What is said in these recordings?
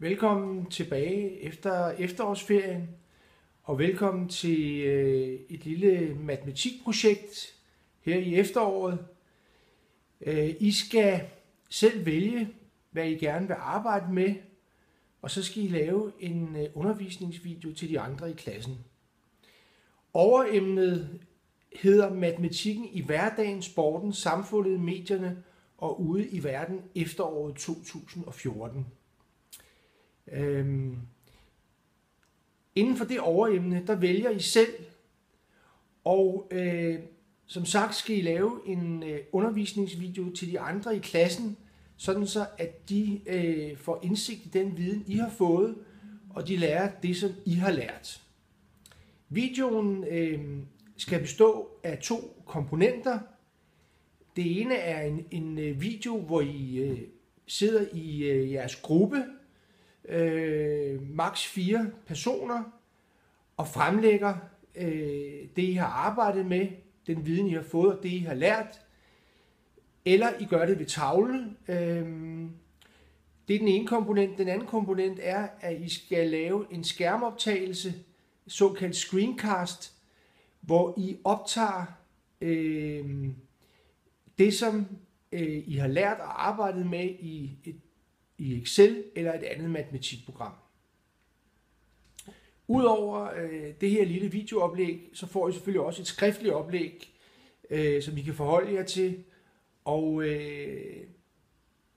Velkommen tilbage efter efterårsferien, og velkommen til et lille matematikprojekt her i efteråret. I skal selv vælge, hvad I gerne vil arbejde med, og så skal I lave en undervisningsvideo til de andre i klassen. Overemnet hedder matematikken i hverdagen, sporten, samfundet, medierne og ude i verden efteråret 2014. Inden for det overemne, der vælger I selv, og som sagt skal I lave en undervisningsvideo til de andre i klassen, sådan så at de får indsigt i den viden, I har fået, og de lærer det, som I har lært. Videoen skal bestå af 2 komponenter. Det ene er en video, hvor I sidder i jeres gruppe, maks 4 personer, og fremlægger det, I har arbejdet med, den viden, I har fået, og det, I har lært. Eller I gør det ved tavlen. Det er den ene komponent. Den anden komponent er, at I skal lave en skærmoptagelse, såkaldt screencast, hvor I optager det, som I har lært og arbejdet med i Excel eller et andet matematikprogram. Udover det her lille videooplæg, så får I selvfølgelig også et skriftligt oplæg, som I kan forholde jer til. Og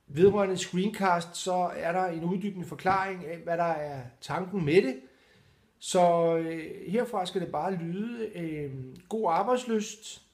vedrørende screencast, så er der en uddybende forklaring af, hvad der er tanken med det. Så herfra skal det bare lyde god arbejdslyst.